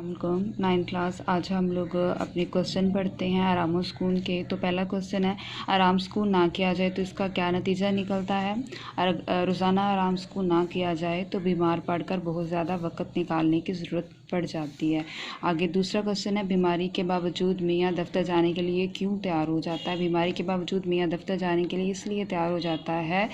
वालेकुम 9th class. आज हम लोग अपने क्वेश्चन पढ़ते हैं आराम सुकून के। तो पहला क्वेश्चन है, आराम सुकून ना किया जाए तो इसका क्या नतीजा निकलता है। रोज़ाना आराम सुकून ना किया जाए तो बीमार पड़कर बहुत ज़्यादा वक़्त निकालने की ज़रूरत पड़ जाती है। आगे दूसरा क्वेश्चन है, बीमारी के बावजूद मियाँ दफ्तर जाने के लिए क्यों तैयार हो जाता है। बीमारी के बावजूद मियाँ दफ्तर जाने के लिए इसलिए तैयार हो जाता है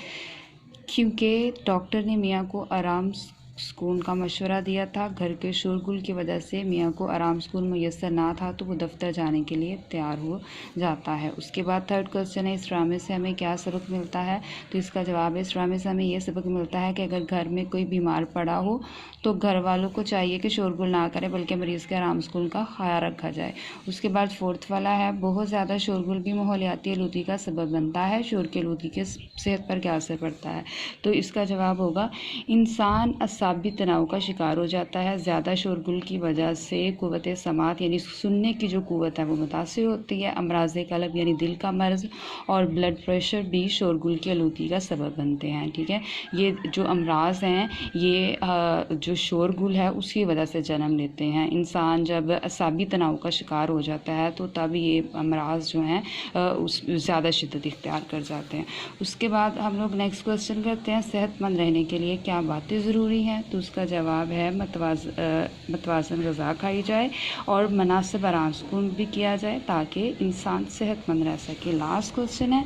क्योंकि डॉक्टर ने मियाँ को आराम सुकून का मशवरा दिया था। घर के शोरगुल की वजह से मियाँ को आराम सुकून मुयस्सर ना था तो वो दफ्तर जाने के लिए तैयार हो जाता है। उसके बाद थर्ड क्वेश्चन है, इस ड्रामे से हमें क्या सबक मिलता है। तो इसका जवाब है, इस ड्रामे से हमें ये सबक मिलता है कि अगर घर में कोई बीमार पड़ा हो तो घर वालों को चाहिए कि शोरगुल ना करें बल्कि मरीज़ के आराम सुकून का ख्याल रखा जाए। उसके बाद फोर्थ वाला है, बहुत ज़्यादा शोरगुल भी माहौलियाती आलूदगी का सबब बनता है। शोर की आलूदगी के सेहत पर क्या असर पड़ता है। तो इसका जवाब होगा, इंसान असाबी तनाव का शिकार हो जाता है। ज़्यादा शोरगुल की वजह से क़ुव्वत समात यानी सुनने की जो क़ुव्वत है वो मुतासिर होती है। अमराज़ क़ल्ब यानी दिल का मर्ज़ और ब्लड प्रेशर भी शोरगुल की आलूदगी का सबब बनते हैं। ठीक है, ये जो अमराज़ हैं ये जो शोरगुल है उसकी वजह से जन्म लेते हैं। इंसान जब असाबी तनाव का शिकार हो जाता है तो तब ये अमराज़ जो हैं उस ज़्यादा शिद्दत इख्तियार कर जाते हैं। उसके बाद हम लोग नेक्स्ट क्वेश्चन करते हैं, सेहतमंद रहने के लिए क्या बातें ज़रूरी हैं। तो उसका जवाब है, मतवाज़न ग़िज़ा खाई जाए और मुनासिब आराम सुकून भी किया जाए ताकि इंसान सेहतमंद रह सके। लास्ट क्वेश्चन है,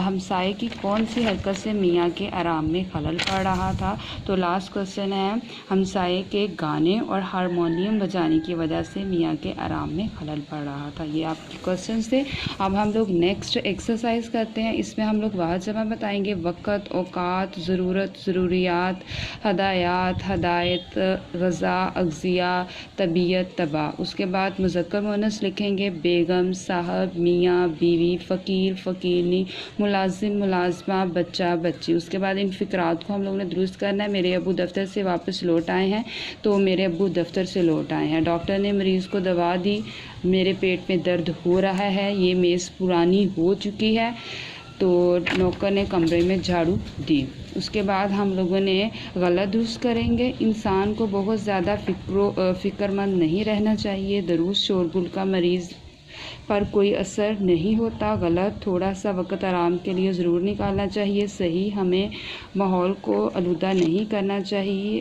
हमसाये की कौन सी हरकत से मियाँ के आराम में खलल पड़ रहा था। तो लास्ट क्वेश्चन है, हमसाये के गाने और हारमोनियम बजाने की वजह से मियाँ के आराम में खलल पड़ रहा था। ये आपके क्वेश्चन थे। अब हम लोग नेक्स्ट एक्सरसाइज करते हैं। इसमें हम लोग वाहद जमा बताएंगे, वक़्त, औकात, ज़रूरत, ज़रूरियात, हदायत, हदायत, ग़ज़ा, अग़ज़िया, तबीयत, तबा। उसके बाद मुज़क्कर मुअन्नस लिखेंगे, बेगम, साहब, मियाँ, बीवी, फ़कीर, फ़कीरनी, मुलाजिम, मुलाजमा, बच्चा, बच्ची। उसके बाद इन फ़िक्रात को हम लोगों ने दुरुस्त करना है। मेरे अबू दफ्तर से वापस लौट आए हैं, तो मेरे अबू दफ्तर से लौट आए हैं। डॉक्टर ने मरीज़ को दवा दी, मेरे पेट में दर्द हो रहा है, ये मेज़ पुरानी हो चुकी है। तो नौकर ने कमरे में झाड़ू दी। उसके बाद हम लोगों ने गलत दुरुस्त करेंगे। इंसान को बहुत ज़्यादा फ़िक्रमंद नहीं रहना चाहिए। दुरुस्त, शोरगुल का मरीज़ पर कोई असर नहीं होता। गलत, थोड़ा सा वक़्त आराम के लिए ज़रूर निकालना चाहिए। सही, हमें माहौल को आलूदा नहीं करना चाहिए।